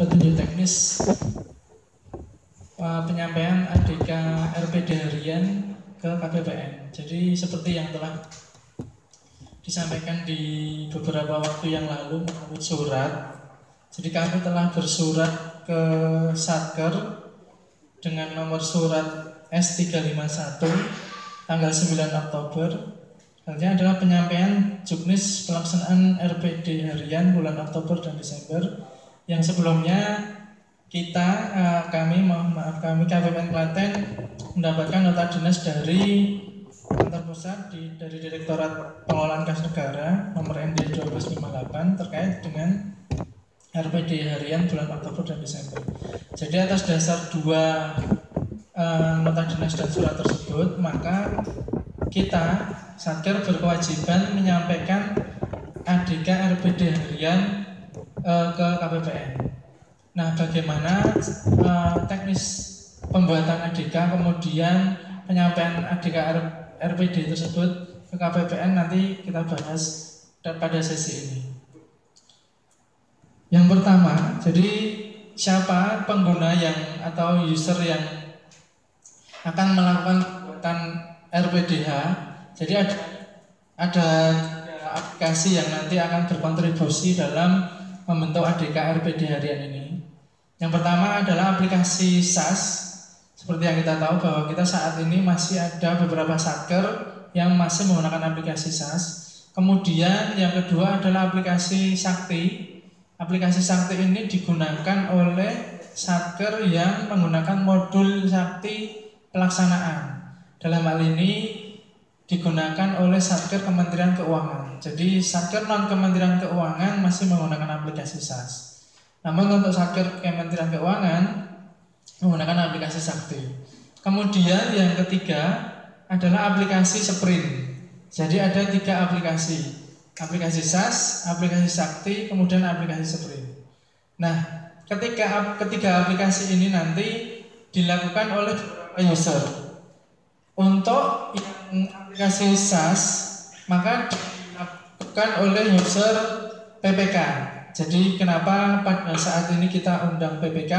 petunjuk teknis penyampaian ADK RPD harian ke KPPN. Jadi seperti yang telah disampaikan di beberapa waktu yang lalu melalui surat. Jadi kami telah bersurat ke Satker dengan nomor surat S351 tanggal 9 Oktober. Artinya adalah penyampaian juknis pelaksanaan RPD harian bulan Oktober dan Desember yang sebelumnya kami KPPN Klaten mendapatkan nota dinas dari kantor pusat dari Direktorat Pengelolaan Kas Negara nomor ND 1258 terkait dengan RPD harian bulan Oktober dan Desember. Jadi atas dasar dua nota dinas dan surat tersebut, maka kita Satker berkewajiban menyampaikan ADK RPD harian ke KPPN. Nah, bagaimana teknis pembuatan ADK kemudian penyampaian ADK RPD tersebut ke KPPN nanti kita bahas pada sesi ini. Yang pertama, jadi siapa pengguna atau user yang akan melakukan pembuatan RPDH. Jadi ada aplikasi yang nanti akan berkontribusi dalam membentuk ADK RPD harian ini. Yang pertama adalah aplikasi SAS. Seperti yang kita tahu bahwa kita saat ini masih ada beberapa satker yang masih menggunakan aplikasi SAS. Kemudian yang kedua adalah aplikasi Sakti. Aplikasi Sakti ini digunakan oleh satker yang menggunakan modul Sakti pelaksanaan. Dalam hal ini digunakan oleh Satker Kementerian Keuangan. Jadi Satker non Kementerian Keuangan masih menggunakan aplikasi SAS. Namun untuk Satker Kementerian Keuangan menggunakan aplikasi Sakti. Kemudian yang ketiga adalah aplikasi Sprint. Jadi ada 3 aplikasi. Aplikasi SAS, aplikasi Sakti, kemudian aplikasi Sprint. Nah, ketiga aplikasi ini nanti dilakukan oleh user. Untuk yang aplikasi SAS maka dilakukan oleh user PPK. Jadi kenapa pada saat ini kita undang PPK?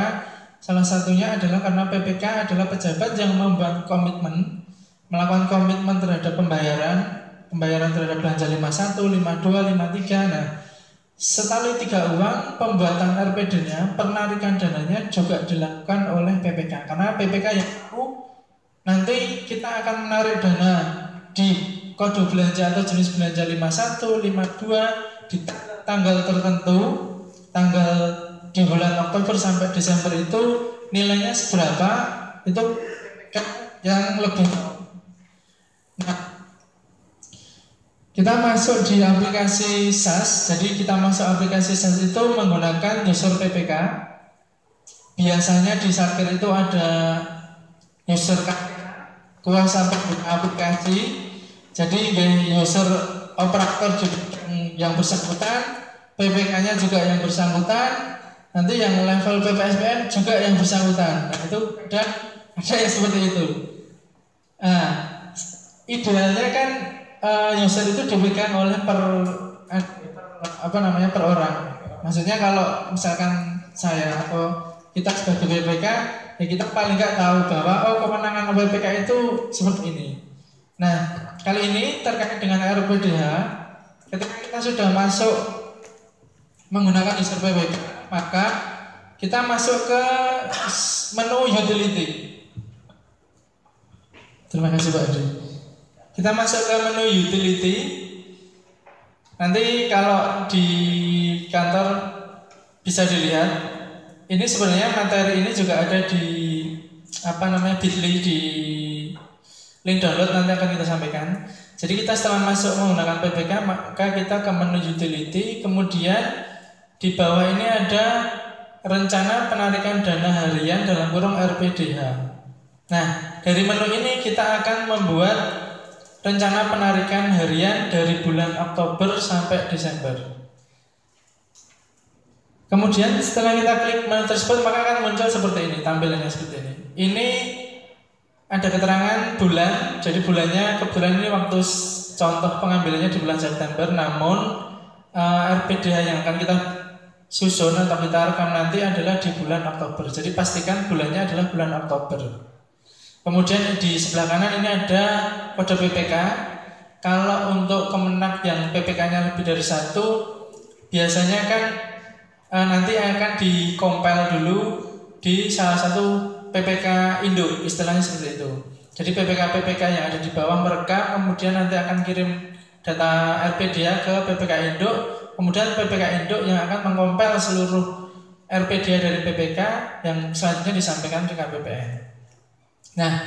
Salah satunya adalah karena PPK adalah pejabat yang membuat komitmen, melakukan komitmen terhadap pembayaran terhadap belanja 51, 52, 53. Nah, setelah 3 uang, pembuatan RPD-nya, penarikan dananya juga dilakukan oleh PPK. Karena PPK yang tahu nanti kita akan menarik dana di kode belanja atau jenis belanja 51, 52 di tanggal tertentu, tanggal di bulan Oktober sampai Desember itu nilainya seberapa, itu yang lebih. Nah, kita masuk di aplikasi SAS. Jadi kita masuk aplikasi SAS itu menggunakan user PPK. Biasanya di Satker itu ada user kuasa pengguna aplikasi. Jadi user operator yang bersangkutan, PPK-nya juga yang bersangkutan, nanti yang level PPSPN juga yang bersangkutan. Nah, itu ada yang seperti itu. Nah, idealnya kan user itu dipegang oleh per orang. Maksudnya kalau misalkan saya atau kita sebagai PPK, ya kita paling nggak tahu bahwa kewenangan PPK itu seperti ini. Nah, kali ini terkait dengan RPDH, ketika kita sudah masuk menggunakan user PPK, maka kita masuk ke menu utility. Terima kasih Pak Adi. Kita masuk ke menu utility. Nanti kalau di kantor bisa dilihat. Ini sebenarnya materi ini juga ada di Bitly di link download nanti akan kita sampaikan. Jadi kita setelah masuk menggunakan PPK maka kita ke menu utility, kemudian di bawah ini ada rencana penarikan dana harian dalam kurung RPDH. Nah, dari menu ini kita akan membuat rencana penarikan harian dari bulan Oktober sampai Desember. Kemudian setelah kita klik menu tersebut maka akan muncul seperti ini, tampilannya seperti ini. Ini ada keterangan bulan, jadi bulannya kebetulan ini waktu contoh pengambilannya di bulan September, namun RPDH yang akan kita susun atau kita rekam nanti adalah di bulan Oktober. Jadi pastikan bulannya adalah bulan Oktober. Kemudian di sebelah kanan ini ada kode PPK. Kalau untuk Kemenak yang PPK-nya lebih dari 1, biasanya kan nanti akan dikompil dulu di salah satu PPK induk, istilahnya seperti itu. Jadi PPK yang ada di bawah merekam, kemudian nanti akan kirim data RPDA ke PPK induk, kemudian PPK induk yang akan mengkompil seluruh RPDA dari PPK yang selanjutnya disampaikan ke KPPN. Nah,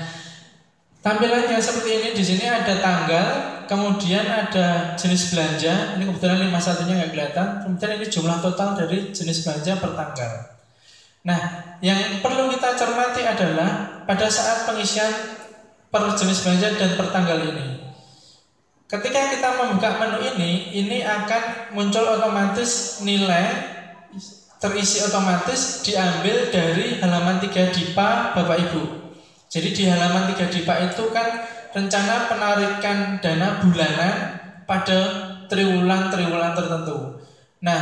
tampilannya seperti ini. Di sini ada tanggal, kemudian ada jenis belanja. Ini kebetulan 51-nya nggak kelihatan. Kemudian ini jumlah total dari jenis belanja per tanggal. Nah, yang perlu kita cermati adalah pada saat pengisian per jenis belanja dan per tanggal ini. Ketika kita membuka menu ini akan muncul otomatis nilai terisi otomatis diambil dari halaman 3 DIPA Bapak Ibu. Jadi di halaman 3 DIPA itu kan rencana penarikan dana bulanan pada triwulan tertentu. Nah,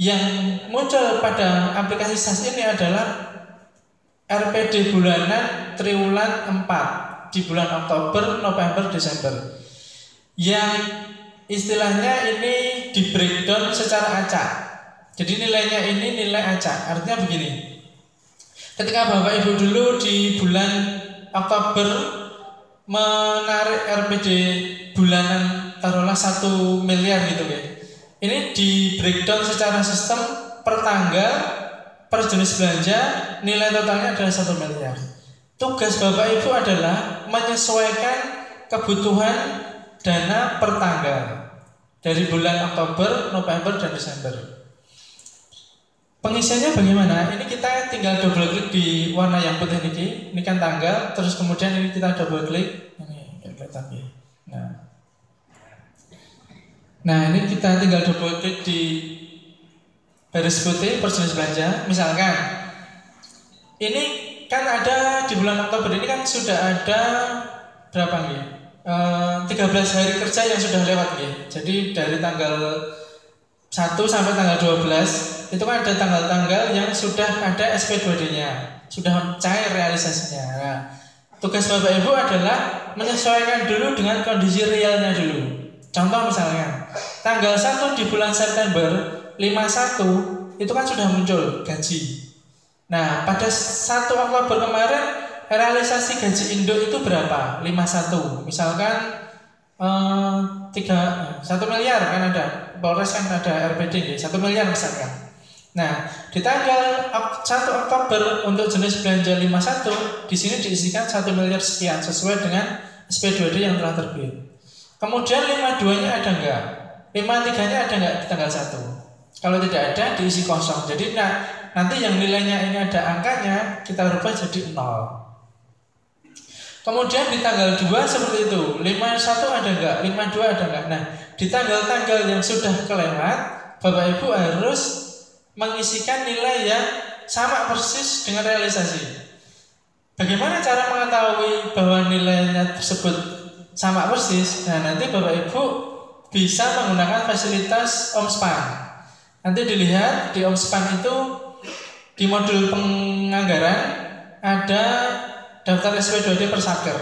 yang muncul pada aplikasi SAS ini adalah RPD bulanan triwulan 4 di bulan Oktober, November, Desember. Yang istilahnya ini di breakdown secara acak. Jadi nilainya ini nilai acak. Artinya begini. Ketika Bapak Ibu dulu di bulan Oktober menarik RPD bulanan taruhlah 1 miliar gitu ya. Ini di breakdown secara sistem per tanggal, per jenis belanja, nilai totalnya adalah 1 miliar. Tugas Bapak Ibu adalah menyesuaikan kebutuhan dana per tanggal dari bulan Oktober, November, dan Desember. Pengisiannya bagaimana? Ini kita tinggal double klik di warna yang putih ini. Ini kan tanggal, terus kemudian ini kita double klik. Ini kelihatan ya. Nah, ini kita tinggal double klik di garis putih per jenis belanja. Misalkan ini kan ada di bulan Oktober ini kan sudah ada berapa nih? 13 hari kerja yang sudah lewat ya. Jadi dari tanggal 1 sampai tanggal 12 itu kan ada tanggal-tanggal yang sudah ada SP2D-nya, sudah cair realisasinya. Nah, tugas Bapak Ibu adalah menyesuaikan dulu dengan kondisi realnya dulu. Contoh misalnya tanggal 1 di bulan September 51 itu kan sudah muncul gaji. Nah, pada 1 Oktober kemarin realisasi gaji induk itu berapa? 51. Misalkan 1 miliar kan ada. Polres kan ada RPD 1 miliar misalkan. Nah, di tanggal 1 Oktober untuk jenis belanja 51 di sini diisikan 1 miliar sekian sesuai dengan SP2D yang telah terbit. Kemudian 52-nya ada enggak? 53-nya ada enggak di tanggal 1? Kalau tidak ada diisi kosong. Jadi nanti yang nilainya ini ada angkanya kita rubah jadi 0. Kemudian di tanggal 2 seperti itu, 51 ada enggak, 52 ada enggak. Nah, di tanggal-tanggal yang sudah kelewat, Bapak Ibu harus mengisikan nilai yang sama persis dengan realisasi. Bagaimana cara mengetahui bahwa nilainya tersebut sama persis? Nah, nanti Bapak Ibu bisa menggunakan fasilitas OMSPAN. Nanti dilihat di OMSPAN itu di modul penganggaran ada daftar SP2D per satker.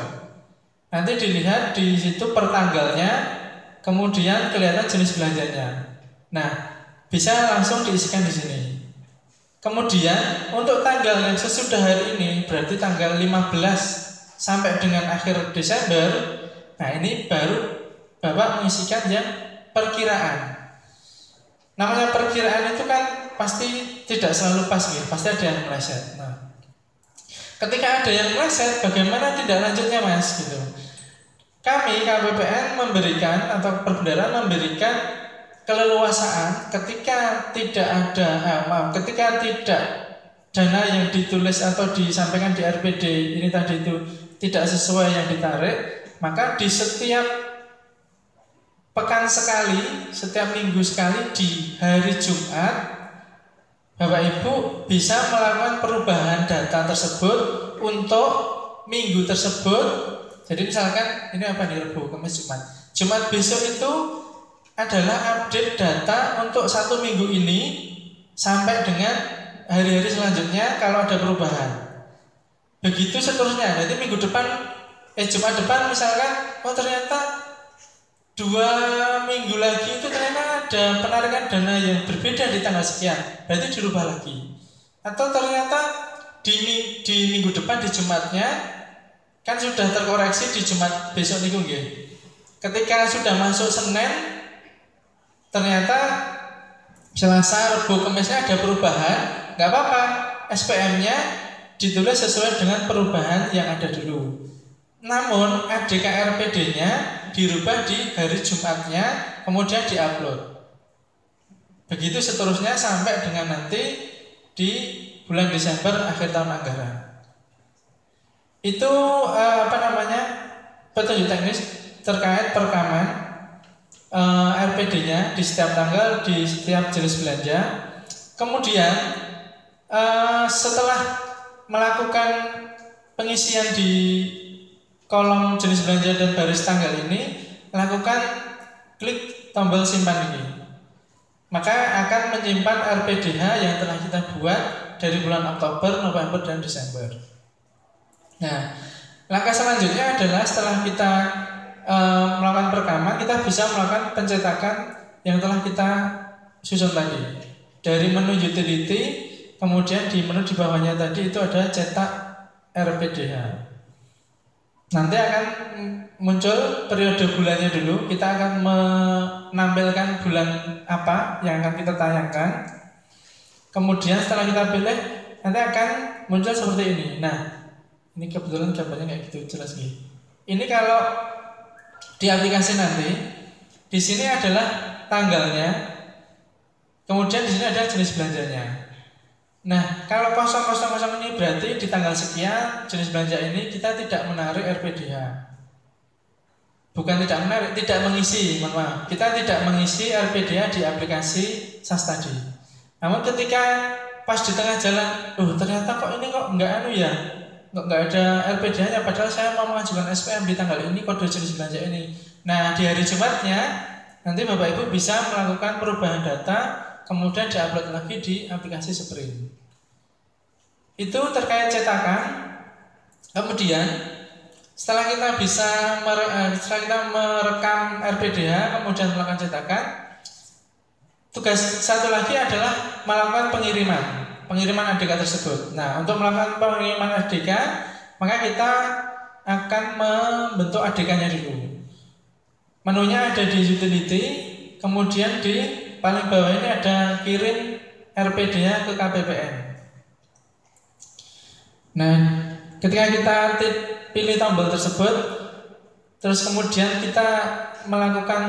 Nanti dilihat di situ per tanggalnya, kemudian kelihatan jenis belanjanya. Nah, bisa langsung diisikan di sini. Kemudian untuk tanggal yang sesudah hari ini, berarti tanggal 15 sampai dengan akhir Desember. Nah, ini baru Bapak mengisikan yang perkiraan. Namanya perkiraan itu kan pasti tidak selalu pas ya, pasti ada yang meleset. Nah, ketika ada yang meleset, bagaimana tindak lanjutnya Mas? Gitu. Kami KPPN memberikan atau perbendaharaan memberikan keleluasaan ketika tidak dana yang ditulis atau disampaikan di RPD ini tadi itu tidak sesuai yang ditarik, maka di setiap pekan sekali, setiap minggu sekali di hari Jumat, Bapak Ibu bisa melakukan perubahan data tersebut untuk minggu tersebut. Jadi misalkan ini apa nih, Rabu, Kamis, Jumat. Jumat besok itu adalah update data untuk 1 minggu ini sampai dengan hari-hari selanjutnya kalau ada perubahan. Begitu seterusnya. Nanti minggu depan, Jumat depan misalkan, oh ternyata 2 minggu lagi itu ternyata ada penarikan dana yang berbeda di tanggal sekian, berarti dirubah lagi. Atau ternyata di minggu depan di Jumatnya kan sudah terkoreksi di Jumat besok niku nggih. Ketika sudah masuk Senin ternyata Selasa, Rabu, Kamisnya ada perubahan, nggak apa-apa, SPM-nya ditulis sesuai dengan perubahan yang ada dulu. Namun ADK-RPD-nya dirubah di hari Jumatnya, kemudian diupload. Begitu seterusnya sampai dengan nanti di bulan Desember akhir tahun anggaran. Itu petunjuk teknis terkait perekaman RPD-nya di setiap tanggal, di setiap jenis belanja. Kemudian setelah melakukan pengisian di kolom jenis belanja dan baris tanggal ini, lakukan klik tombol simpan ini. Maka akan menyimpan RPDH yang telah kita buat dari bulan Oktober, November, dan Desember. Nah, langkah selanjutnya adalah setelah kita melakukan perekaman, kita bisa melakukan pencetakan yang telah kita susun tadi. Dari menu utility, kemudian di menu di bawahnya tadi itu ada cetak RPDH. Nanti akan muncul periode bulannya dulu. Kita akan menampilkan bulan apa yang akan kita tayangkan. Kemudian setelah kita pilih, nanti akan muncul seperti ini. Nah, ini kebetulan gambarnya kayak gitu, jelas nih. Ini kalau di aplikasi nanti, di sini adalah tanggalnya, kemudian di sini ada jenis belanjanya. Nah, kalau 000 ini berarti di tanggal sekian jenis belanja ini kita tidak menarik RPDH. Bukan tidak menarik, tidak mengisi, mohon maaf. Kita tidak mengisi RPDH di aplikasi SAS tadi. Namun ketika pas di tengah jalan, ternyata kok ini kok nggak ada RPDH-nya, padahal saya mau mengajukan SPM di tanggal ini, kode jenis belanja ini. Nah, di hari Jumatnya nanti Bapak Ibu bisa melakukan perubahan data, kemudian diupload lagi di aplikasi Sprint. Itu terkait cetakan. Kemudian setelah kita merekam RPDH, kemudian melakukan cetakan, tugas satu lagi adalah melakukan pengiriman ADK tersebut. Nah, untuk melakukan pengiriman ADK, maka kita akan membentuk ADK-nya dulu. Menunya ada di utility, kemudian di paling bawah ini ada kirim RPDH ke KPPN. Nah, ketika kita pilih tombol tersebut, terus kemudian kita melakukan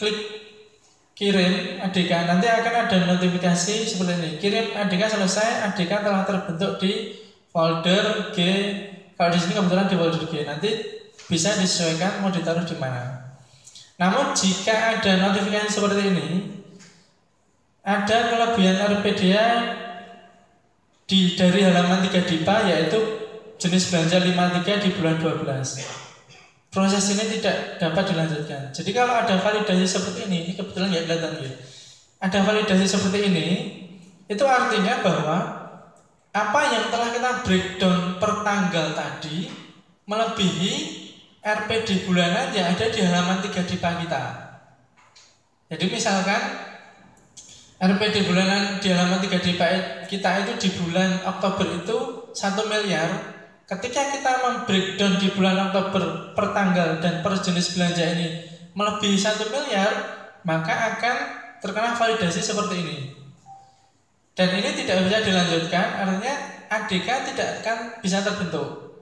klik kirim ADK, nanti akan ada notifikasi seperti ini. Kirim ADK selesai, ADK telah terbentuk di folder G. Kalau di sini kebetulan di folder G, nanti bisa disesuaikan mau ditaruh di mana. Namun jika ada notifikasi seperti ini, ada kelebihan RPDH dari halaman 3 DIPA, yaitu jenis belanja 53 di bulan 12. Proses ini tidak dapat dilanjutkan. Jadi kalau ada validasi seperti ini kebetulan nggak kelihatan ya. Ada validasi seperti ini, itu artinya bahwa apa yang telah kita breakdown per tanggal tadi melebihi RPD bulanan yang ada di halaman 3 DIPA kita. Jadi misalkan RPD bulanan di halaman 3 DIPA kita itu di bulan Oktober itu 1 miliar. Ketika kita membreakdown di bulan Oktober per tanggal dan per jenis belanja ini melebihi 1 miliar, maka akan terkena validasi seperti ini. Dan ini tidak bisa dilanjutkan, artinya ADK tidak akan bisa terbentuk.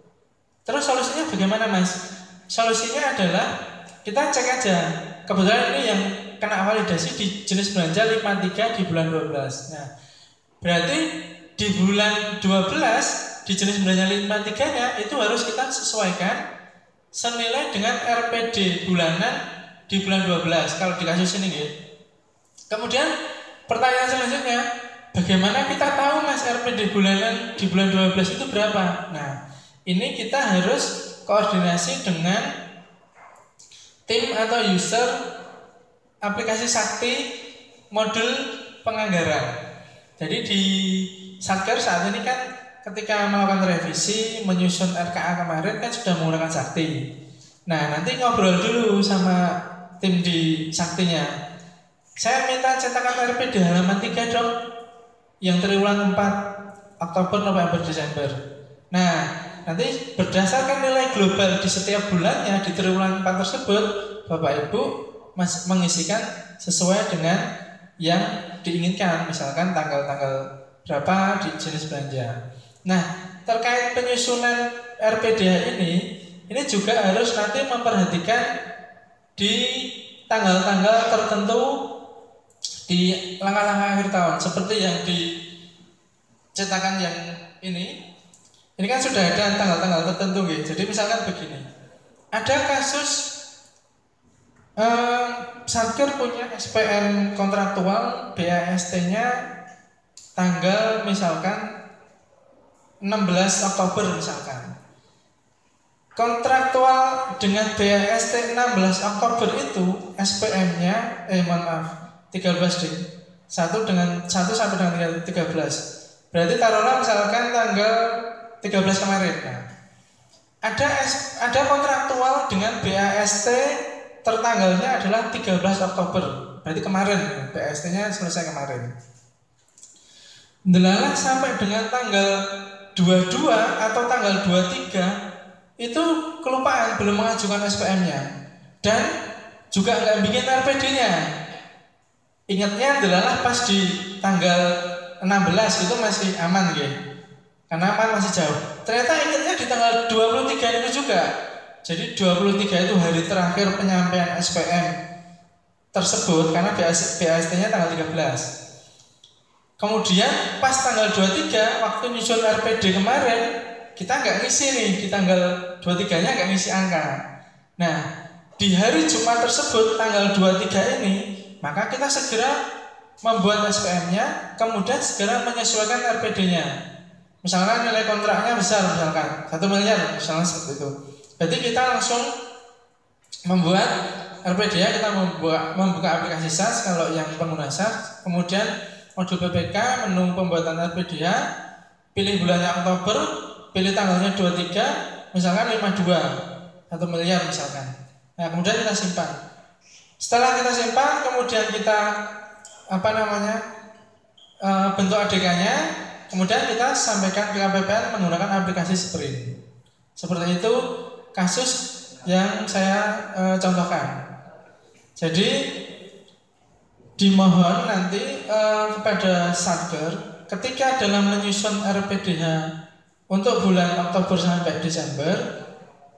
Terus solusinya bagaimana, Mas? Solusinya adalah kita cek aja. Kebetulan ini yang kena validasi di jenis belanja 53 di bulan 12. Nah, berarti di bulan 12 di jenis belanja 53-nya itu harus kita sesuaikan senilai dengan RPD bulanan di bulan 12 kalau di kasus ini gitu. Kemudian pertanyaan selanjutnya, bagaimana kita tahu, Mas, RPD bulanan di bulan 12 itu berapa? Nah, ini kita harus koordinasi dengan tim atau user aplikasi Sakti modul penganggaran. Jadi di Satker saat ini kan ketika melakukan revisi, menyusun RKA kemarin kan sudah menggunakan Sakti. Nah, nanti ngobrol dulu sama tim di Saktinya. Saya minta cetakan RP di halaman 3 dong, yang triwulan 4 Oktober, November, Desember. Nah, nanti berdasarkan nilai global di setiap bulannya di triwulan 4 tersebut, Bapak Ibu mengisikan sesuai dengan yang diinginkan, misalkan tanggal-tanggal berapa di jenis belanja. Nah, terkait penyusunan RPDH ini juga harus nanti memperhatikan di tanggal-tanggal tertentu di langkah-langkah akhir tahun, seperti yang di cetakan yang ini kan sudah ada tanggal-tanggal tertentu gitu. Jadi misalkan begini, ada kasus Satker punya SPM kontraktual BAST-nya tanggal misalkan 16 Oktober misalkan. Kontraktual dengan BAST 16 Oktober itu SPM-nya 13 ding. 1 sampai dengan 13. Berarti taruhlah misalkan tanggal 13 kemarin. Nah, ada kontraktual dengan BAST tertanggalnya adalah 13 Oktober. Berarti kemarin BAST-nya selesai kemarin. Delalah sampai dengan tanggal 22 atau tanggal 23 itu kelupaan belum mengajukan SPM-nya dan juga nggak bikin RPD-nya. Ingatnya adalah pas di tanggal 16 itu masih aman gitu. Karena aman masih jauh. Ternyata ingatnya di tanggal 23 itu juga. Jadi 23 itu hari terakhir penyampaian SPM tersebut karena BAST-nya tanggal 13. Kemudian pas tanggal 23 waktu nyusun RPD kemarin kita nggak ngisi nih, di tanggal 23-nya nggak ngisi angka. Nah, di hari Jumat tersebut tanggal 23 ini, maka kita segera membuat SPM-nya, kemudian segera menyesuaikan RPD-nya. Misalkan nilai kontraknya besar, misalkan 1 miliar, misalnya seperti itu. Berarti kita langsung membuat RPD-nya, kita membuka aplikasi SAS kalau yang pengguna SAS, kemudian modul PPK, menu pembuatan RPD-nya, pilih bulannya Oktober, pilih tanggalnya 23, misalkan 52, 1 miliar misalkan. Nah, kemudian kita simpan. Setelah kita simpan, kemudian kita bentuk ADK-nya, kemudian kita sampaikan ke KPPN menggunakan aplikasi Sprint. Seperti itu kasus yang saya contohkan. Jadi dimohon nanti kepada Satker ketika dalam menyusun RPDH untuk bulan Oktober sampai Desember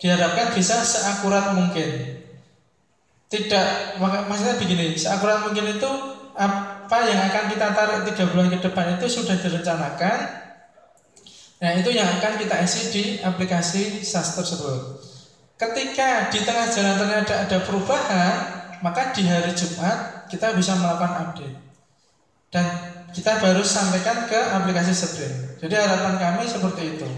diharapkan bisa seakurat mungkin. Tidak, maksudnya begini, seakurat mungkin itu apa yang akan kita tarik 3 bulan ke depan itu sudah direncanakan. Nah, itu yang akan kita isi di aplikasi SAS tersebut. Ketika di tengah jalan ternyata ada perubahan, maka di hari Jumat kita bisa melakukan update. Dan kita baru sampaikan ke aplikasi Sprint. Jadi harapan kami seperti itu.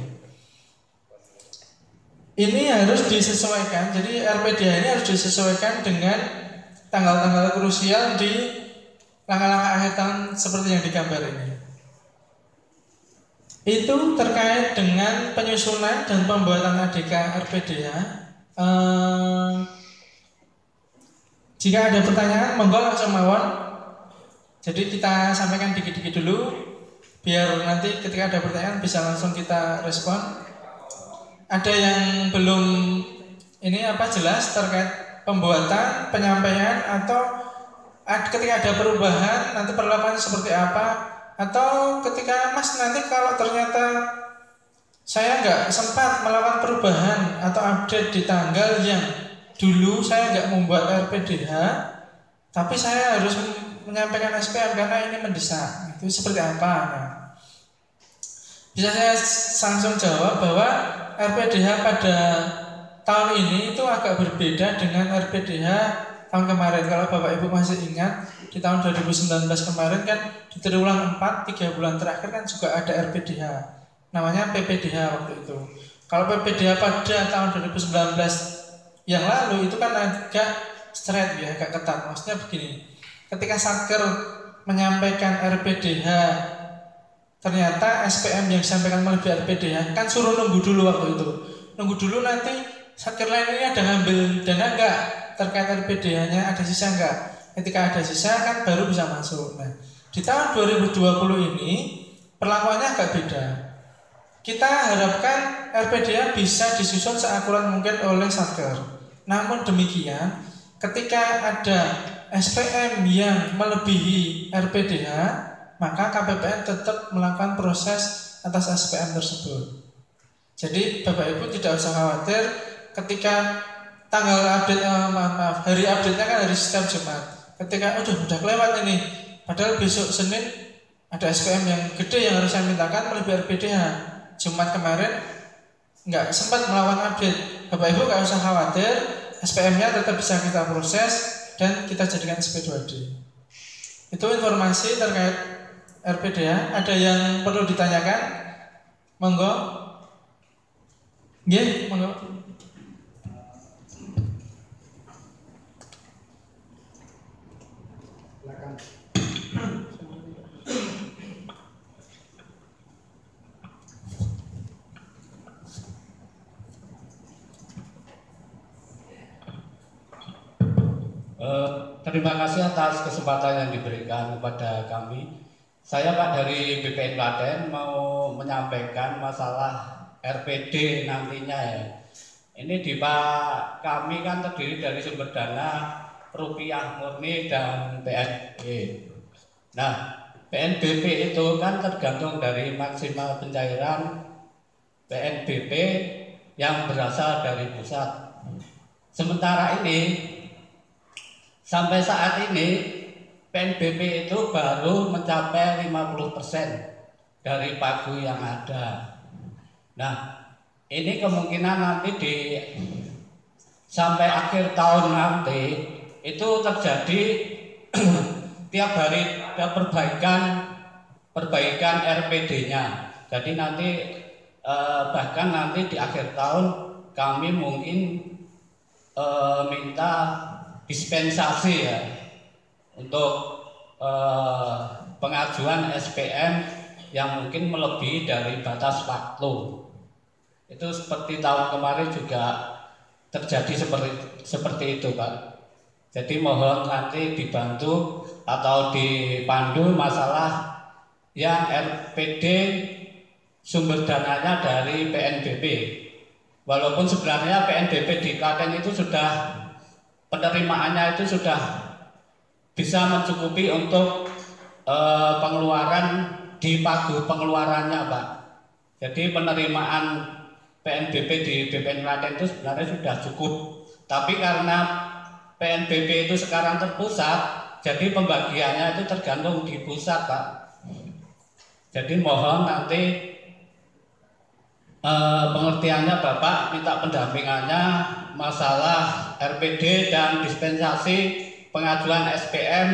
Ini harus disesuaikan. Jadi RPDH ini harus disesuaikan dengan tanggal-tanggal krusial di langkah-langkah akhir tahun seperti yang digambar ini. Itu terkait dengan penyusunan dan pembuatan ADK RPDH. Jika ada pertanyaan, monggo langsung mawon. Jadi kita sampaikan dikit-dikit dulu, biar nanti ketika ada pertanyaan bisa langsung kita respon. Ada yang belum jelas terkait pembuatan, penyampaian, atau ketika ada perubahan nanti perlakuannya seperti apa, atau ketika Mas nanti kalau ternyata saya nggak sempat melakukan perubahan atau update di tanggal yang dulu saya nggak membuat RPDH, tapi saya harus menyampaikan SPM karena ini mendesak. Itu seperti apa? Nah, bisa saya langsung jawab bahwa RPDH pada tahun ini itu agak berbeda dengan RPDH tahun kemarin. Kalau Bapak Ibu masih ingat, di tahun 2019 kemarin kan di triwulan 4, 3 bulan terakhir kan juga ada RPDH. Namanya PPDH waktu itu. Kalau PPDH pada tahun 2019 yang lalu itu kan agak straight ya, agak ketat. Maksudnya begini, ketika Satker menyampaikan RPDH ternyata SPM yang disampaikan melalui RPDH kan suruh nunggu dulu waktu itu. Nunggu dulu nanti sekiranya ini ada ngambil dana enggak terkait RPDH-nya, ada sisa enggak. Ketika ada sisa kan baru bisa masuk. Nah, di tahun 2020 ini perlakuannya agak beda. Kita harapkan RPDH bisa disusun seakurat mungkin oleh Satker. Namun demikian, ketika ada SPM yang melebihi RPDH, maka KPPN tetap melakukan proses atas SPM tersebut. Jadi Bapak Ibu tidak usah khawatir ketika tanggal update, hari update-nya kan hari setiap Jumat. Ketika udah kelewat ini, padahal besok Senin ada SPM yang gede yang harus saya mintakan melebihi RPDH. Jumat kemarin nggak sempat melakukan update. Bapak Ibu nggak usah khawatir, SPM-nya tetap bisa kita proses dan kita jadikan SP2D. Itu informasi terkait RPDH. Ada yang perlu ditanyakan? Monggo. Nggih, monggo. Terima kasih atas kesempatan yang diberikan kepada kami. Saya Pak dari BPN Klaten mau menyampaikan masalah RPD nantinya ya. Ini di Pak kami kan terdiri dari sumber dana rupiah murni dan PNB. Nah, PNBP itu kan tergantung dari maksimal pencairan PNBP yang berasal dari pusat. Sementara ini sampai saat ini PNBP itu baru mencapai 50% dari pagu yang ada. Nah, ini kemungkinan nanti sampai akhir tahun nanti itu terjadi tiap hari ada perbaikan RPD-nya. Jadi nanti bahkan nanti di akhir tahun kami mungkin minta dispensasi ya untuk pengajuan SPM yang mungkin melebihi dari batas waktu. Itu seperti tahun kemarin juga terjadi seperti itu Pak. Jadi mohon nanti dibantu atau dipandu masalah yang RPD sumber dananya dari PNBP. Walaupun sebenarnya PNBP di Klaten itu sudah penerimaannya itu sudah bisa mencukupi untuk pengeluaran di pagu pengeluarannya Pak. Jadi penerimaan PNBP di BPN Klaten itu sebenarnya sudah cukup. Tapi karena PNBP itu sekarang terpusat, jadi pembagiannya itu tergantung di pusat Pak. Jadi mohon nanti pengertiannya Bapak, minta pendampingannya masalah RPD dan dispensasi pengajuan SPM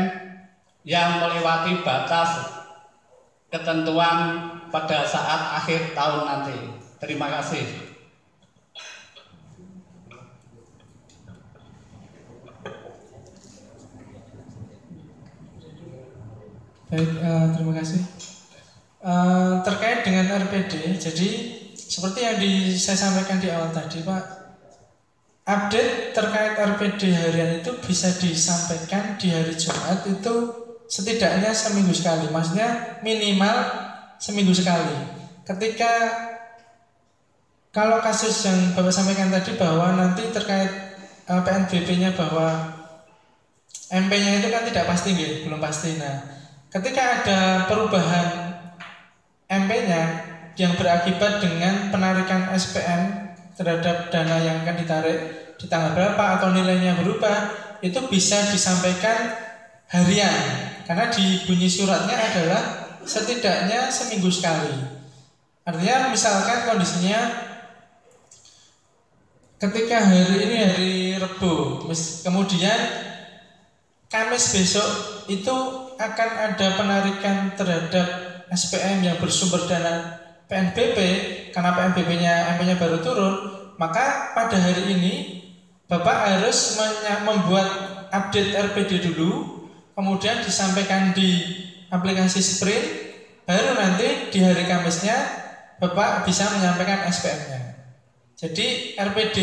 yang melewati batas ketentuan pada saat akhir tahun nanti. Terima kasih. Baik, terima kasih. Terkait dengan RPD, jadi seperti yang saya sampaikan di awal tadi Pak, update terkait RPD harian itu bisa disampaikan di hari Jumat itu setidaknya seminggu sekali, maksudnya minimal seminggu sekali. Ketika kalau kasus yang Bapak sampaikan tadi bahwa nanti terkait PNBP-nya bahwa MP-nya itu kan tidak pasti, belum pasti. Nah, ketika ada perubahan MP-nya yang berakibat dengan penarikan SPM terhadap dana yang akan ditarik di tanggal berapa atau nilainya berubah, itu bisa disampaikan harian karena di bunyi suratnya adalah setidaknya seminggu sekali. Artinya misalkan kondisinya ketika hari ini hari Rebo, kemudian Kamis besok itu akan ada penarikan terhadap SPM yang bersumber dana PNBP karena PNBP-nya MP-nya baru turun, maka pada hari ini Bapak harus membuat update RPD dulu, kemudian disampaikan di aplikasi Sprint, baru nanti di hari Kamisnya Bapak bisa menyampaikan SPM-nya. Jadi RPD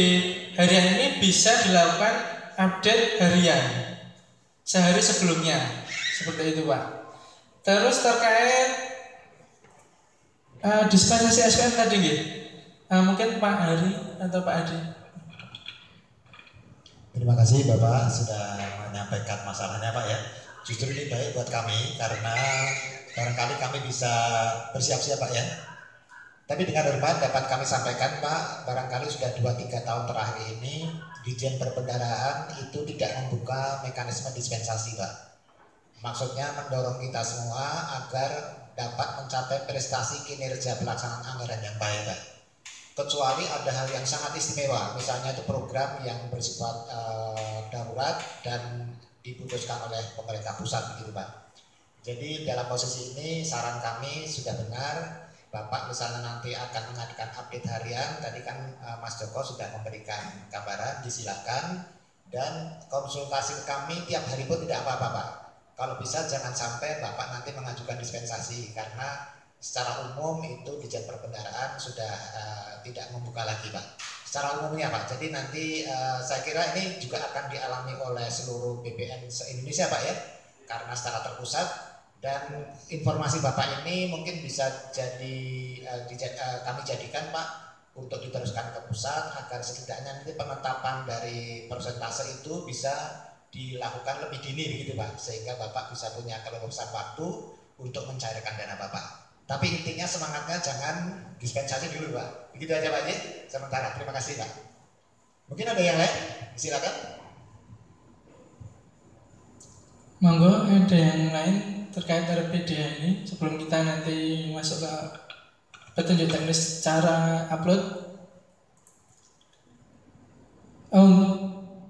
harian ini bisa dilakukan update harian sehari sebelumnya, seperti itu Pak. Terus terkait dispensasi SPM tadi mungkin Pak Hari atau Pak Adi. Terima kasih Bapak sudah menyampaikan masalahnya Pak ya. Justru ini baik buat kami karena barangkali kami bisa bersiap-siap Pak ya. Tapi dengan hormat dapat kami sampaikan Pak, barangkali sudah 2-3 tahun terakhir ini Dirjen Perbendaharaan itu tidak membuka mekanisme dispensasi Pak. Maksudnya mendorong kita semua agar dapat mencapai prestasi kinerja pelaksanaan anggaran yang baik Pak. Kecuali ada hal yang sangat istimewa, misalnya itu program yang bersifat darurat dan diputuskan oleh pemerintah pusat begitu Pak. Jadi dalam posisi ini saran kami sudah benar, Bapak misalnya nanti akan mengajukan update harian, tadi kan Mas Joko sudah memberikan gambaran, disilakan, dan konsultasi kami tiap hari pun tidak apa-apa Pak. Kalau bisa jangan sampai Bapak nanti mengajukan dispensasi, karena secara umum itu Dirjen Perbendaharaan sudah tidak membuka lagi Pak. Secara umumnya Pak, jadi nanti saya kira ini juga akan dialami oleh seluruh BPN se-Indonesia Pak ya, karena secara terpusat. Dan informasi Bapak ini mungkin bisa jadi kami jadikan Pak untuk diteruskan ke pusat agar setidaknya nanti penetapan dari persentase itu bisa dilakukan lebih dini begitu Pak, sehingga Bapak bisa punya keleluasan waktu untuk mencairkan dana Bapak. Tapi intinya semangatnya jangan dispensasi dulu Pak. Begitu aja Pak Ji, sementara. Terima kasih Pak. Mungkin ada yang lain? Silakan. Monggo, ada yang lain terkait RPD ini sebelum kita nanti masuk ke petunjuk teknis cara upload.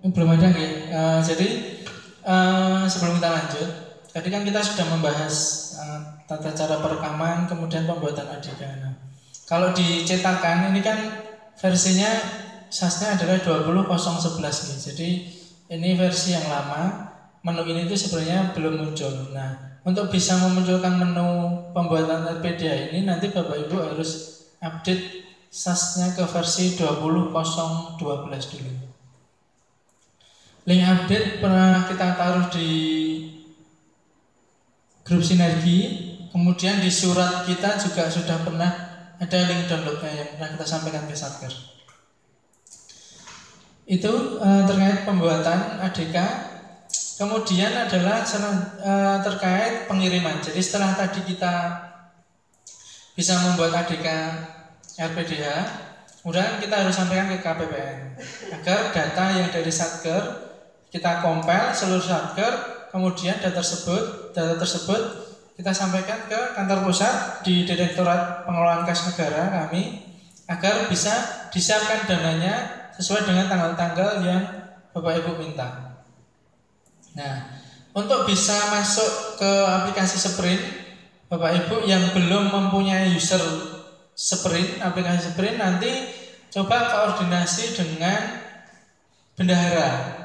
Belum ada jadi sebelum kita lanjut, tadi kan kita sudah membahas tata cara perekaman kemudian pembuatan ADK. Nah, kalau dicetakan ini kan versinya SAS-nya adalah 20011 nih. Jadi ini versi yang lama. Menu ini itu sebenarnya belum muncul. Nah, untuk bisa memunculkan menu pembuatan RPDH ini nanti Bapak Ibu harus update SAS-nya ke versi 20012 dulu. Link update pernah kita taruh di grup sinergi. Kemudian di surat kita juga sudah pernah ada link downloadnya yang pernah kita sampaikan ke Satker. Itu terkait pembuatan ADK. Kemudian adalah terkait pengiriman. Jadi setelah tadi kita bisa membuat ADK RPDH, kemudian kita harus sampaikan ke KPPN agar data yang dari Satker kita compile seluruh Satker, kemudian data tersebut kita sampaikan ke kantor pusat di Direktorat Pengelolaan Kas Negara kami agar bisa disiapkan dananya sesuai dengan tanggal-tanggal yang Bapak Ibu minta. Nah, untuk bisa masuk ke aplikasi Sprint, Bapak Ibu yang belum mempunyai user Sprint, aplikasi Sprint, nanti coba koordinasi dengan bendahara.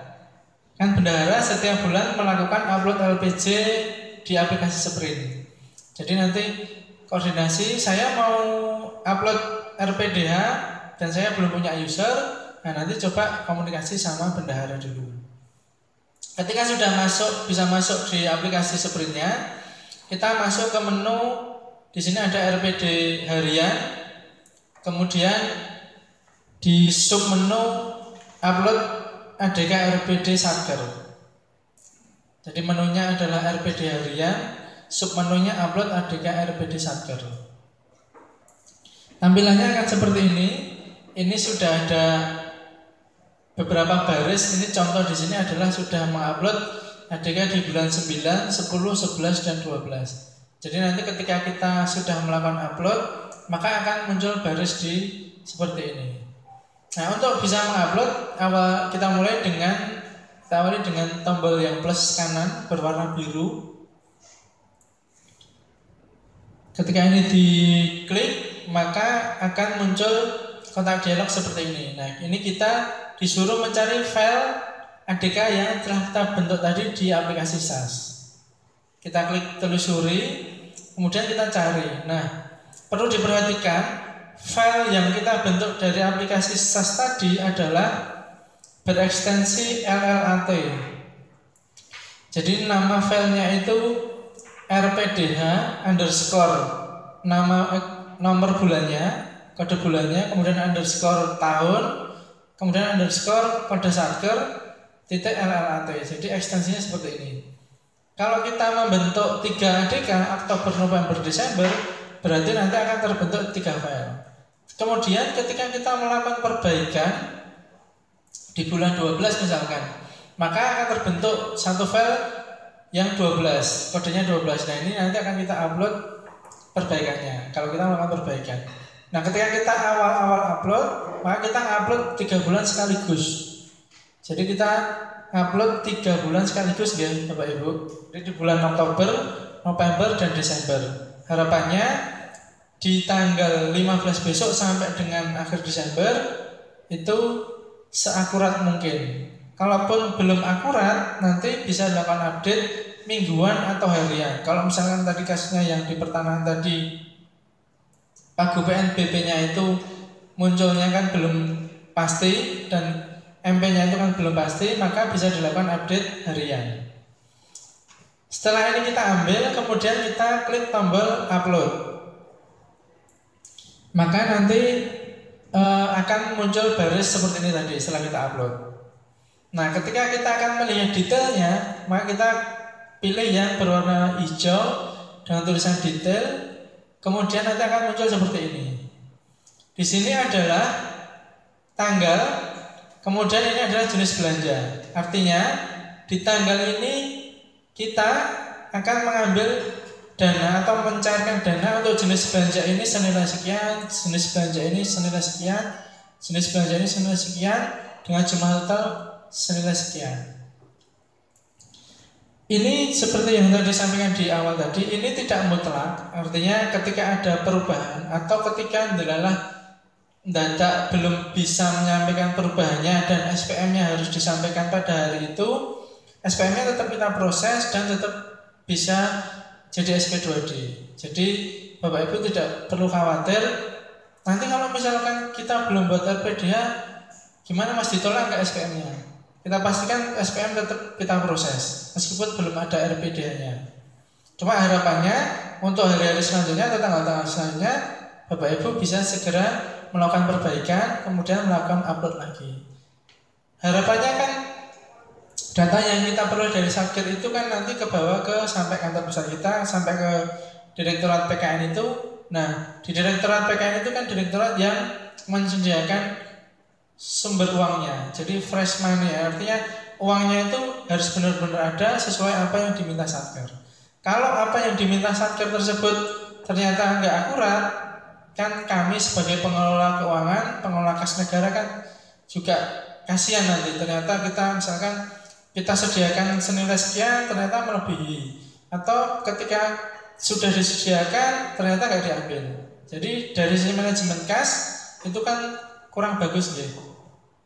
Kan bendahara setiap bulan melakukan upload LPJ di aplikasi Sprint. Jadi nanti koordinasi, saya mau upload RPDH dan saya belum punya user, nah nanti coba komunikasi sama bendahara dulu. Ketika sudah bisa masuk di aplikasi Sprintnya, kita masuk ke menu. Di sini ada RPD harian, kemudian di sub menu upload ADK RPD Satker. Jadi menunya adalah RPD harian, sub menunya upload ADK RPD Satker. Tampilannya akan seperti ini. Ini sudah ada beberapa baris. Ini contoh di sini adalah sudah mengupload ADK di bulan 9, 10, 11 dan 12. Jadi nanti ketika kita sudah melakukan upload, maka akan muncul baris seperti ini. Nah, untuk bisa mengupload, kita awali dengan tombol yang plus kanan berwarna biru. Ketika ini diklik, maka akan muncul kotak dialog seperti ini. Nah, ini kita disuruh mencari file ADK yang telah kita bentuk tadi di aplikasi SAS. Kita klik telusuri, kemudian kita cari. Nah, perlu diperhatikan file yang kita bentuk dari aplikasi SAS tadi adalah berekstensi LLAT. Jadi nama filenya itu rpdh underscore nomor bulannya, kode bulannya, kemudian underscore tahun, kemudian underscore kode satker titik LLAT. Jadi ekstensinya seperti ini. Kalau kita membentuk 3 ADK Oktober, November, Desember, berarti nanti akan terbentuk 3 file. Kemudian ketika kita melakukan perbaikan di bulan 12 misalkan, maka akan terbentuk satu file yang 12, kodenya 12. Nah, ini nanti akan kita upload perbaikannya kalau kita melakukan perbaikan. Nah, ketika kita awal-awal upload, maka kita upload 3 bulan sekaligus. Jadi kita upload 3 bulan sekaligus ya Bapak Ibu. Jadi di bulan Oktober, November, dan Desember. Harapannya di tanggal 15 besok sampai dengan akhir Desember itu seakurat mungkin. Kalaupun belum akurat, nanti bisa dilakukan update mingguan atau harian. Kalau misalkan tadi kasusnya yang di pertanahan tadi Pagu PNBP-nya itu munculnya kan belum pasti dan MP-nya itu kan belum pasti, maka bisa dilakukan update harian. Setelah ini kita ambil, kemudian kita klik tombol upload. Maka nanti akan muncul baris seperti ini tadi setelah kita upload. Nah, ketika kita akan melihat detailnya, maka kita pilih yang berwarna hijau dengan tulisan detail. Kemudian nanti akan muncul seperti ini. Di sini adalah tanggal, kemudian ini adalah jenis belanja. Artinya di tanggal ini kita akan mengambil dana atau mencairkan dana untuk jenis belanja ini senilai sekian, jenis belanja ini senilai sekian, jenis belanja ini senilai sekian, dengan jumlah total senilai sekian. Ini seperti yang tadi disampaikan di awal tadi, ini tidak mutlak. Artinya ketika ada perubahan atau ketika adalah data belum bisa menyampaikan perubahannya dan SPM-nya harus disampaikan pada hari itu, SPM-nya tetap kita proses dan tetap bisa jadi SP2D. Jadi Bapak Ibu tidak perlu khawatir. Nanti kalau misalkan kita belum buat RPDH, gimana Mas ditolak nggak SPM-nya? Kita pastikan SPM tetap kita proses meskipun belum ada RPDH-nya. Cuma harapannya untuk hari-hari selanjutnya atau tanggal-tanggal selanjutnya Bapak Ibu bisa segera melakukan perbaikan, kemudian melakukan upload lagi. Harapannya kan data yang kita perlu dari Satker itu kan nanti ke bawah ke sampai kantor pusat kita, sampai ke Direktorat PKN itu. Nah, di Direktorat PKN itu kan direktorat yang menyediakan sumber uangnya. Jadi fresh money, artinya uangnya itu harus benar-benar ada sesuai apa yang diminta Satker. Kalau apa yang diminta Satker tersebut ternyata nggak akurat, kan kami sebagai pengelola keuangan, pengelola kas negara kan juga kasihan nanti. Ternyata kita misalkan kita sediakan senilai sekian ternyata melebihi, atau ketika sudah disediakan ternyata nggak diambil. Jadi dari sisi manajemen kas itu kan kurang bagus ya,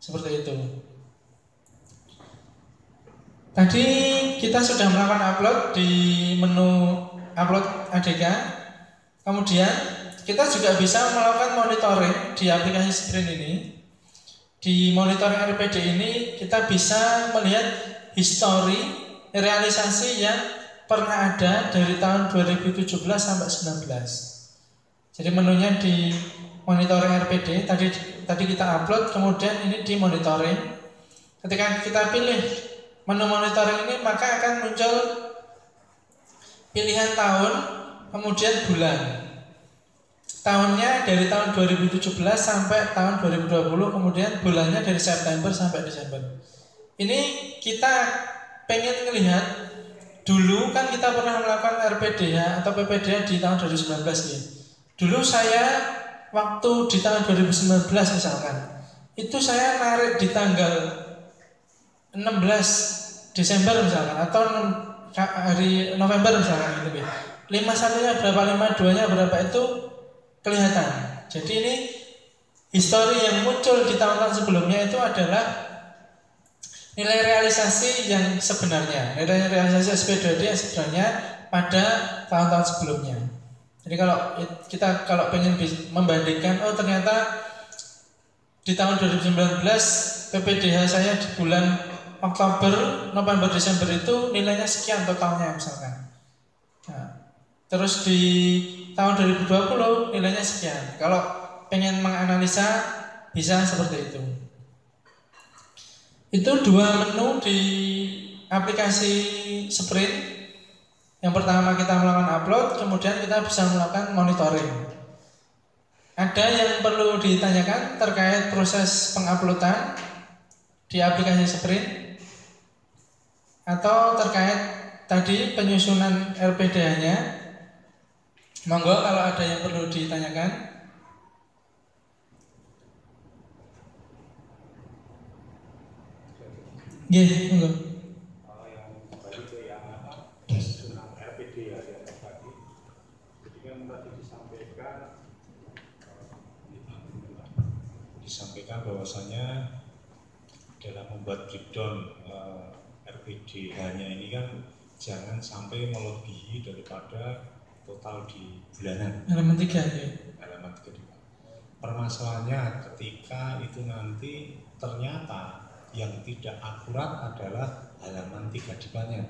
seperti itu. Tadi kita sudah melakukan upload di menu upload ADK. Kemudian kita juga bisa melakukan monitoring di aplikasi Sprint ini. Di monitoring RPD ini kita bisa melihat histori realisasi yang pernah ada dari tahun 2017 sampai 2019. Jadi menunya di monitoring RPD tadi kita upload, kemudian ini di monitoring. Ketika kita pilih menu monitoring ini, maka akan muncul pilihan tahun, kemudian bulan. Tahunnya dari tahun 2017 sampai tahun 2020, kemudian bulannya dari September sampai Desember. Ini kita pengen melihat dulu kan kita pernah melakukan RPDH atau PPDH di tahun 2019 ya. Dulu saya waktu di tahun 2019 misalkan, itu saya narik di tanggal 16 Desember misalkan, atau hari November misalkan gitu ya. 51-nya berapa, 52-nya berapa itu kelihatan. Jadi ini histori yang muncul di tahun-tahun sebelumnya itu adalah nilai realisasi yang sebenarnya, nilai realisasi SP2D yang sebenarnya pada tahun-tahun sebelumnya. Jadi kalau pengen membandingkan, oh ternyata di tahun 2019 PPDH saya di bulan Oktober, November, Desember itu nilainya sekian totalnya misalkan. Nah, terus di tahun 2020 nilainya sekian. Kalau pengen menganalisa bisa seperti itu. Itu dua menu di aplikasi Sprint. Yang pertama kita melakukan upload, kemudian kita bisa melakukan monitoring. Ada yang perlu ditanyakan terkait proses penguploadan di aplikasi Sprint atau terkait tadi penyusunan RPDH-nya? Monggo kalau ada yang perlu ditanyakan. Nggih, monggo. Yang tadi itu yang penyusunan RPD ya yang tadi. Jadi kan tadi disampaikan bahwasanya dalam membuat breakdown RPDH-nya ini kan jangan sampai melebihi daripada total di bulanan. Halaman 3 ya. Halaman 3 di bawah. Permasalahannya ketika itu nanti ternyata yang tidak akurat adalah halaman 3 di bawahnya.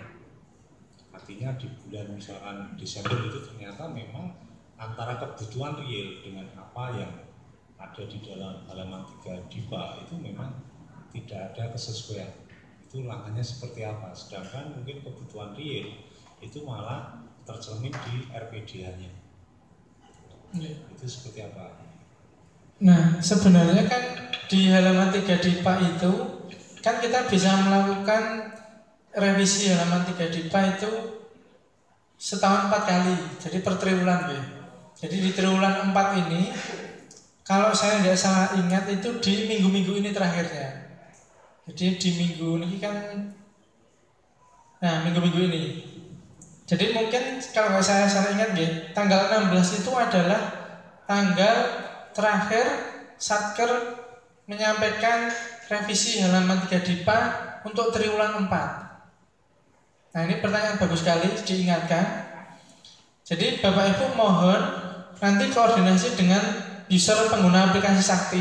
Artinya di bulan misalkan Desember itu ternyata memang antara kebutuhan real dengan apa yang ada di dalam halaman 3 DIPA itu memang tidak ada kesesuaian. Itu langkahnya seperti apa? Sedangkan mungkin kebutuhan real itu malah tercermin di RPDH-nya. Itu seperti apa? Nah, sebenarnya kan di halaman 3 DIPA itu kan kita bisa melakukan revisi halaman 3 DIPA itu setahun 4 kali. Jadi per triwulan ya. Jadi di triwulan 4 ini kalau saya tidak salah ingat itu di minggu-minggu ini terakhirnya. Jadi di minggu ini kan, nah minggu-minggu ini. Jadi mungkin kalau saya salah ingat ya, tanggal 16 itu adalah tanggal terakhir Satker menyampaikan revisi halaman 3 DIPA untuk triwulan 4. Nah ini pertanyaan bagus sekali diingatkan. Jadi Bapak Ibu mohon nanti koordinasi dengan user pengguna aplikasi Sakti,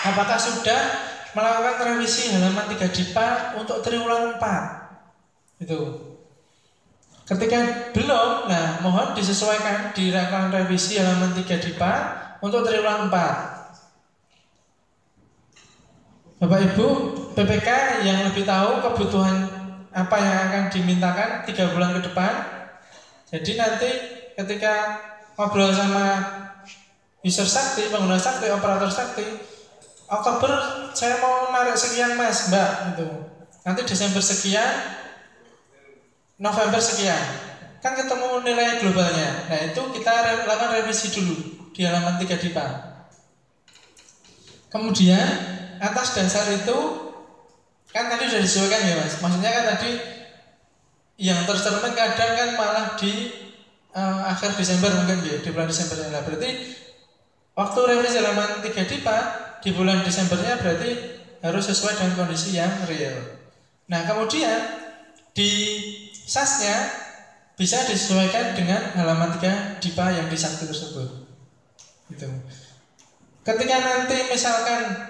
apakah sudah melakukan revisi halaman 3 DIPA untuk triwulan 4 itu. Ketika belum, nah mohon disesuaikan dilakukan revisi halaman 3 DIPA untuk triwulan 4. Bapak Ibu PPK yang lebih tahu kebutuhan apa yang akan dimintakan 3 bulan ke depan. Jadi nanti ketika ngobrol sama user Sakti, pengguna Sakti, operator Sakti, Oktober saya mau narik sekian mas, mbak, gitu. Nanti Desember sekian, November sekian, kan ketemu nilai globalnya. Nah itu kita lakukan revisi dulu di halaman 3 DIPA. Kemudian atas dasar itu kan tadi sudah disesuaikan ya mas. Maksudnya kan tadi yang tercermin kadang kan malah di akhir Desember mungkin ya, di bulan Desember. Nah, berarti waktu revisi halaman 3 DIPA di bulan Desembernya berarti harus sesuai dengan kondisi yang real. Nah kemudian di SAS-nya bisa disesuaikan dengan halaman 3 DIPA yang di Sakti tersebut. Gitu. Ketika nanti misalkan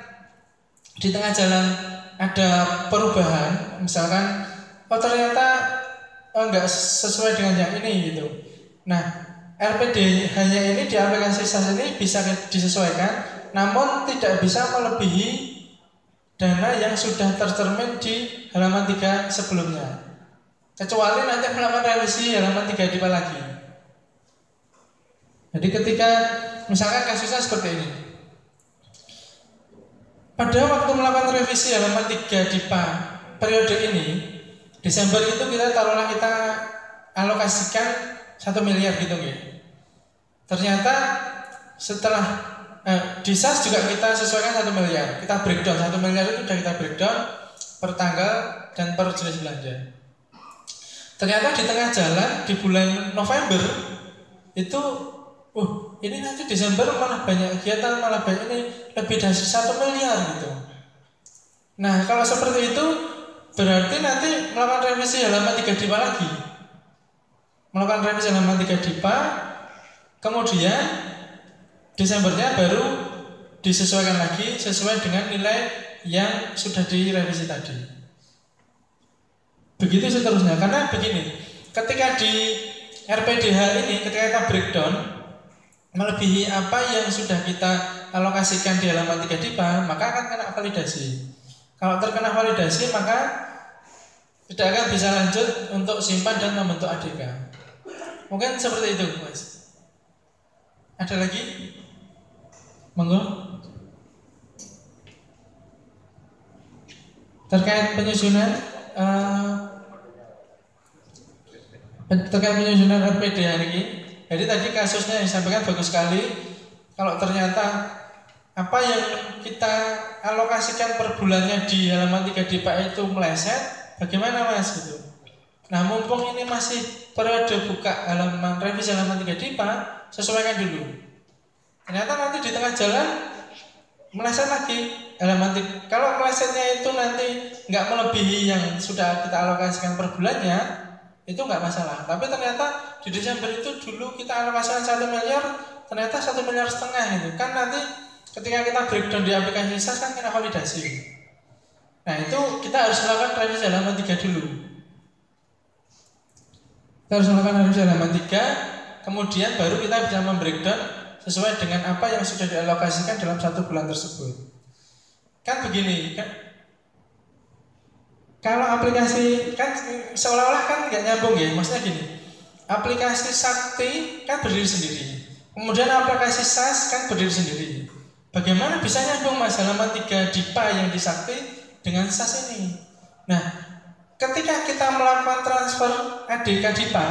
di tengah jalan ada perubahan, misalkan oh ternyata enggak sesuai dengan yang ini gitu. Nah RPD hanya ini di aplikasi SAS ini bisa disesuaikan, namun tidak bisa melebihi dana yang sudah tercermin di halaman 3 sebelumnya. Kecuali nanti melakukan revisi halaman 3 DIPA lagi. Jadi ketika misalkan kasusnya seperti ini, pada waktu melakukan revisi halaman 3 DIPA periode ini, Desember itu kita taruhlah kita alokasikan 1 miliar gitu ya. Ternyata setelah di SAS juga kita sesuaikan 1 miliar. Kita breakdown 1 miliar itu sudah kita breakdown per tanggal dan per jenis belanja. Ternyata di tengah jalan di bulan November itu ini nanti Desember malah banyak kegiatan, malah banyak ini lebih dari 1 miliar gitu. Nah kalau seperti itu berarti nanti melakukan revisi halaman 3 DIPA lagi. melakukan revisi halaman 3 DIPA, kemudian Desembernya baru disesuaikan lagi sesuai dengan nilai yang sudah direvisi tadi. Begitu seterusnya, karena begini, ketika di RPDH ini, ketika kita breakdown melebihi apa yang sudah kita alokasikan di halaman 3 DIPA, maka akan kena validasi. Kalau terkena validasi, maka tidak akan bisa lanjut untuk simpan dan membentuk ADK. Mungkin seperti itu, Mas. Ada lagi? Monggo. Terkait penyusunan RPDH ini. Jadi tadi kasusnya yang disampaikan bagus sekali. Kalau ternyata apa yang kita alokasikan per bulannya di halaman 3 DIPA itu meleset, bagaimana Mas gitu? Nah, mumpung ini masih periode buka halaman revisi halaman 3 DIPA, sesuaikan dulu. Ternyata nanti di tengah jalan meleset lagi halaman 3. Kalau melesetnya itu nanti nggak melebihi yang sudah kita alokasikan per bulannya, itu nggak masalah. Tapi ternyata di Desember itu dulu kita alokasikan 1 miliar, ternyata 1,5 miliar itu kan nanti ketika kita breakdown di aplikasi SAS kan kena validasi. Nah, itu kita harus melakukan revisi halaman 3 dulu. Kita harus melakukan revisi halaman 3, kemudian baru kita bisa membreakdown sesuai dengan apa yang sudah dialokasikan dalam 1 bulan tersebut. Kan begini, kan kalau aplikasi kan seolah-olah kan nggak nyambung ya, maksudnya gini, aplikasi Sakti kan berdiri sendiri, kemudian aplikasi SAS kan berdiri sendiri. Bagaimana bisa nyambung Mas halaman 3 DIPA yang di Sakti dengan SAS ini? Nah, ketika kita melakukan transfer ADK DIPA,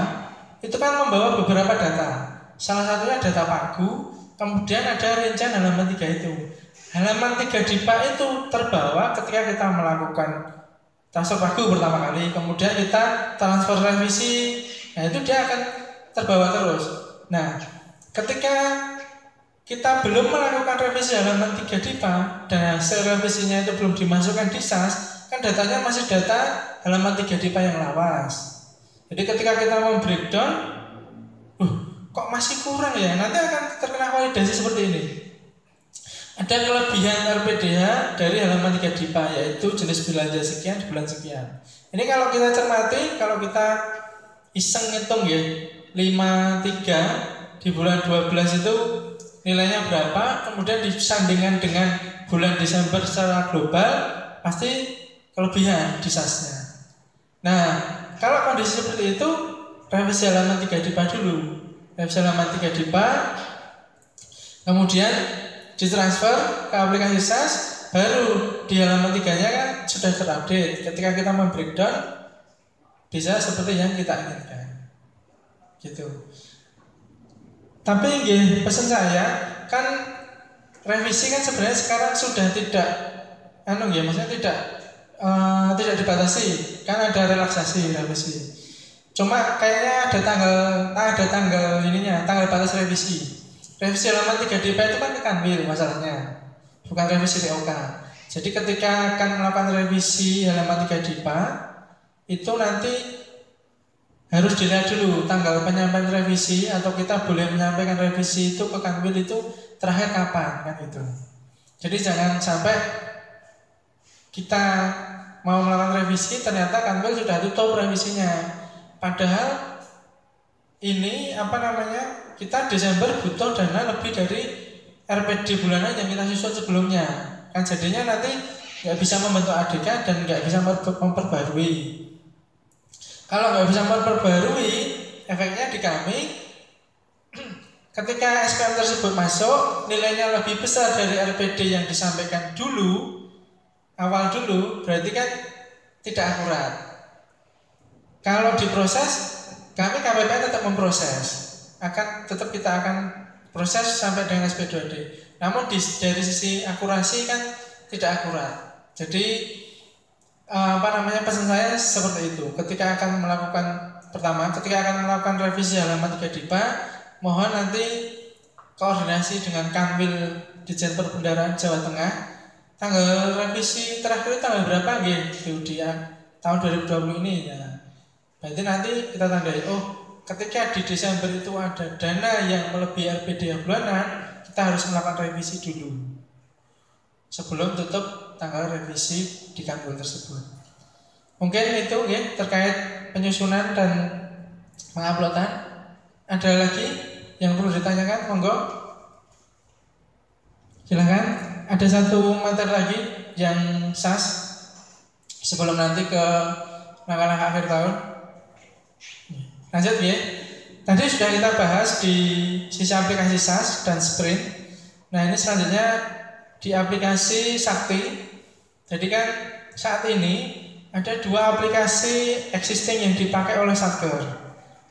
itu kan membawa beberapa data. Salah satunya data pagu, kemudian ada rincian halaman 3 itu. Halaman 3 DIPA itu terbawa ketika kita melakukan transfer pagu pertama kali, kemudian kita transfer revisi, nah itu dia akan terbawa terus. Nah, ketika kita belum melakukan revisi halaman 3 DIPA dan hasil revisinya itu belum dimasukkan di SAS, kan datanya masih data halaman 3 DIPA yang lawas. Jadi ketika kita mau breakdown, kok masih kurang ya, nanti akan terkena validasi seperti ini. Ada kelebihan RPDH dari halaman 3 DIPA, yaitu jenis belanja sekian di bulan sekian. Ini kalau kita cermati, kalau kita iseng ngitung ya, 53 di bulan 12 itu nilainya berapa, kemudian disandingkan dengan bulan Desember secara global, pasti kelebihan di SAS-nya. Nah, kalau kondisi seperti itu, revisi halaman 3 DIPA dulu. Revisi halaman 3 DIPA, kemudian ditransfer ke aplikasi SAS, baru di halaman 3-nya kan sudah terupdate. Ketika kita membreakdown, bisa seperti yang kita inginkan. Gitu. Tapi pesan saya, kan revisi kan sebenarnya sekarang sudah tidak maksudnya tidak dibatasi, kan ada relaksasi revisi. Cuma kayaknya ada tanggal batas revisi. Revisi halaman 3 DIPA itu kan kanwil masalahnya, bukan revisi TOK. Jadi ketika akan melakukan revisi halaman 3 DIPA, itu nanti harus dilihat dulu tanggal penyampaian revisi, atau kita boleh menyampaikan revisi itu ke kanwil itu terakhir kapan, kan itu. Jadi jangan sampai kita mau melakukan revisi ternyata kanwil sudah tutup revisinya. Padahal ini kita Desember butuh dana lebih dari RPD bulanan yang kita susun sebelumnya. Kan jadinya nanti nggak bisa membentuk ADK dan nggak bisa memperbarui. Kalau nggak bisa memperbarui, efeknya di kami ketika SPM tersebut masuk nilainya lebih besar dari RPD yang disampaikan awal dulu, berarti kan tidak akurat. Kalau diproses, kami KPPN tetap memproses, kita akan proses sampai dengan SP2D. Namun dari sisi akurasi kan tidak akurat. Jadi pesan saya seperti itu. Ketika akan melakukan revisi halaman 3 DIPA, mohon nanti koordinasi dengan Kanwil Ditjen Perbendaharaan Jawa Tengah. Tanggal revisi terakhir tanggal berapa di tahun 2020 ini ya. Berarti nanti kita tandai, ketika di Desember itu ada dana yang melebihi RPDH bulanan, kita harus melakukan revisi dulu sebelum tutup tanggal revisi di kantor tersebut. Mungkin itu ya terkait penyusunan dan penguploadan. Ada lagi yang perlu ditanyakan? Monggo. Silakan. Ada satu materi lagi yang SAS sebelum nanti ke langkah-langkah akhir tahun. Lanjut ya. Tadi sudah kita bahas di sisi aplikasi SAS dan Sprint. Nah ini selanjutnya di aplikasi Sakti. Jadi kan saat ini ada dua aplikasi existing yang dipakai oleh Satker.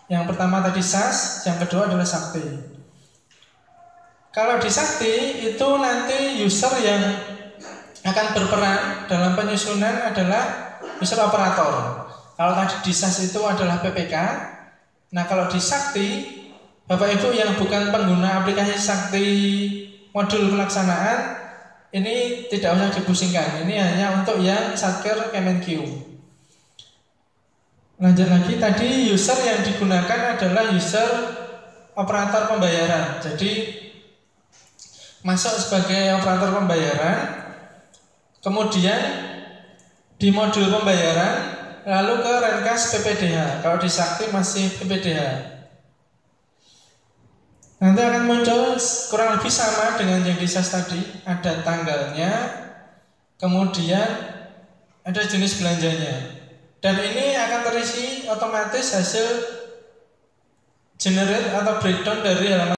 Yang pertama tadi SAS, yang kedua adalah Sakti. Kalau di Sakti itu nanti user yang akan berperan dalam penyusunan adalah user operator. Kalau tadi di SAS itu adalah PPK. Nah kalau di Sakti, Bapak Ibu yang bukan pengguna aplikasi Sakti modul pelaksanaan, ini tidak usah dipusingkan. Ini hanya untuk yang Satker Kemenq. Lanjut lagi, tadi user yang digunakan adalah user operator pembayaran. Jadi masuk sebagai operator pembayaran, kemudian di modul pembayaran lalu ke Renkas PPDH. Kalau di Sakti masih PPDH. Nanti akan muncul kurang lebih sama dengan yang di SAS tadi. Ada tanggalnya, kemudian ada jenis belanjanya. Dan ini akan terisi otomatis hasil generate atau breakdown dari halaman